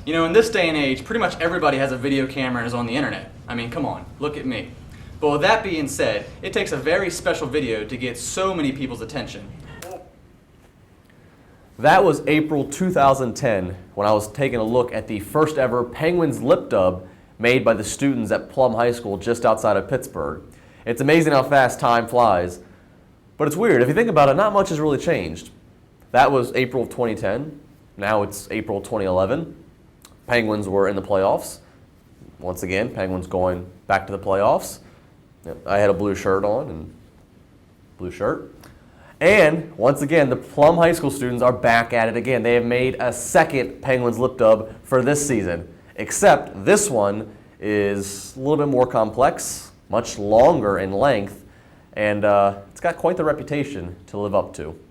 You know, in this day and age, pretty much everybody has a video camera and is on the internet. I mean, come on, look at me. But with that being said, it takes a very special video to get so many people's attention. That was April 2010 when I was taking a look at the first ever Penguins lip dub made by the students at Plum High School just outside of Pittsburgh. It's amazing how fast time flies, but it's weird. If you think about it, not much has really changed. That was April of 2010. Now it's April 2011. Penguins were in the playoffs. Once again, Penguins going back to the playoffs. I had a blue shirt on and blue shirt. And once again, the Plum High School students are back at it again. They have made a second Penguins lip dub for this season, except this one is a little bit more complex, much longer in length, and it's got quite the reputation to live up to. –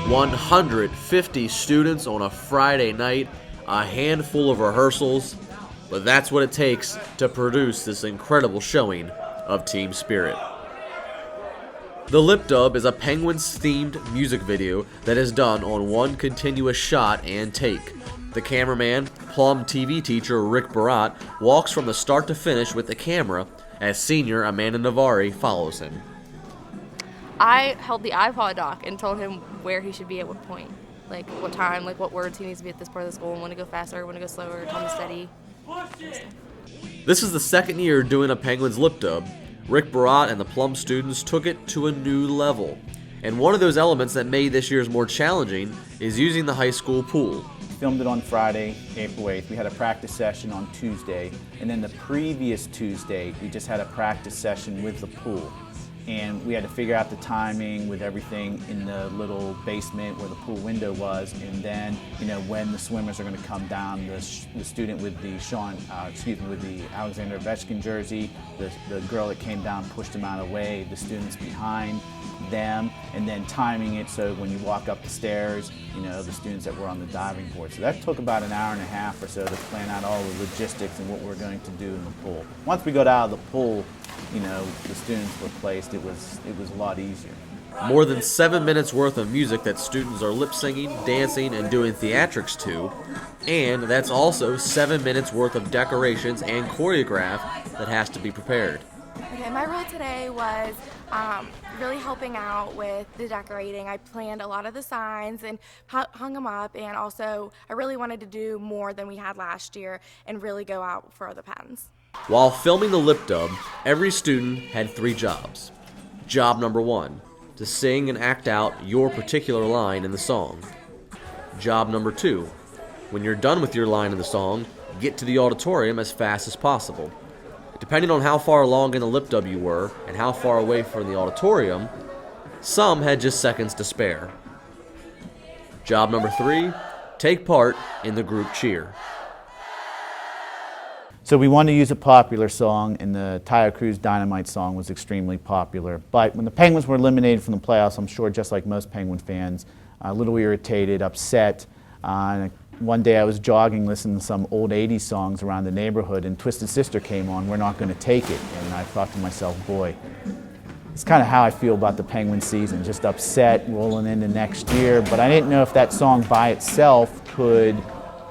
150 students on a Friday night, a handful of rehearsals, but that's what it takes to produce this incredible showing of team spirit. The lip dub is a Penguins-themed music video that is done on one continuous shot and take. The cameraman, Plum TV teacher Rick Barat, walks from the start to finish with the camera as senior Amanda Navari follows him. I held the iPod dock and told him where he should be at what point. Like what time, like what words he needs to be at this part of the school, when to go faster, when to go slower, tell him to steady. This is the second year doing a Penguins lip dub. Rick Barat and the Plum students took it to a new level. And one of those elements that made this year's more challenging is using the high school pool. Filmed it on Friday, April 8th. We had a practice session on Tuesday. And then the previous Tuesday, we just had a practice session with the pool. And we had to figure out the timing with everything in the little basement where the pool window was, and then, you know, when the swimmers are going to come down. The student with the with the Alexander Ovechkin jersey, the girl that came down pushed him out of the way, the students behind them, and then timing it so when you walk up the stairs, you know, the students that were on the diving board. So that took about an hour and a half or so to plan out all the logistics and what we're going to do in the pool. Once we got out of the pool, you know, the students were placed, it was a lot easier. More than 7 minutes worth of music that students are lip singing, dancing, and doing theatrics to, and that's also 7 minutes worth of decorations and choreograph that has to be prepared. Okay, my role today was really helping out with the decorating. I planned a lot of the signs and hung them up, and also I really wanted to do more than we had last year and really go out for the patents. While filming the lip dub, every student had 3 jobs. Job number 1, to sing and act out your particular line in the song. Job number 2, when you're done with your line in the song, get to the auditorium as fast as possible. Depending on how far along in the lip dub you were and how far away from the auditorium, some had just seconds to spare. Job number 3, take part in the group cheer. So we wanted to use a popular song, and the Tayo Cruz Dynamite song was extremely popular. But when the Penguins were eliminated from the playoffs, I'm sure just like most Penguin fans, a little irritated, upset. One day I was jogging, listening to some old 80s songs around the neighborhood, and Twisted Sister came on, We're Not Gonna Take It. And I thought to myself, boy, it's kind of how I feel about the Penguin season, just upset, rolling into next year. But I didn't know if that song by itself could,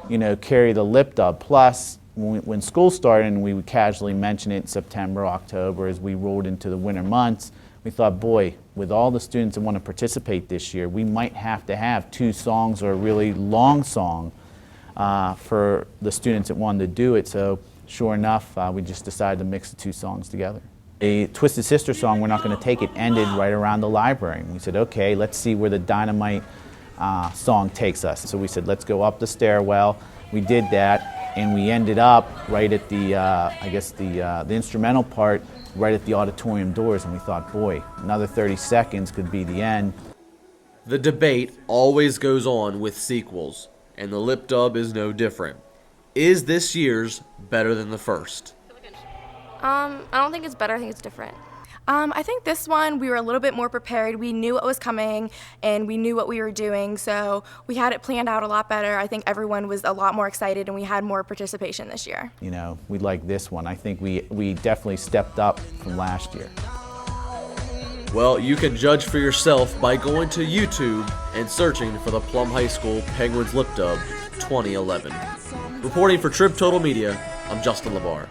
you know, carry the lip dub. Plus, when school started, and we would casually mention it in September, October, as we rolled into the winter months, we thought, boy, with all the students that want to participate this year, we might have to have 2 songs or a really long song for the students that wanted to do it. So sure enough, we just decided to mix the 2 songs together. A Twisted Sister song, We're Not Gonna Take It, ended right around the library. And we said, okay, let's see where the Dynamite song takes us. So we said, let's go up the stairwell. We did that. And we ended up right at the, the instrumental part, right at the auditorium doors, and we thought, boy, another 30 seconds could be the end. The debate always goes on with sequels, and the lip dub is no different. Is this year's better than the first? I don't think it's better, I think it's different. I think this one we were a little bit more prepared. We knew what was coming and we knew what we were doing, so we had it planned out a lot better. I think everyone was a lot more excited and we had more participation this year. You know, we like this one. I think we definitely stepped up from last year. Well, you can judge for yourself by going to YouTube and searching for the Plum High School Penguins Lip Dub 2011. Reporting for Trib Total Media, I'm Justin LeVar.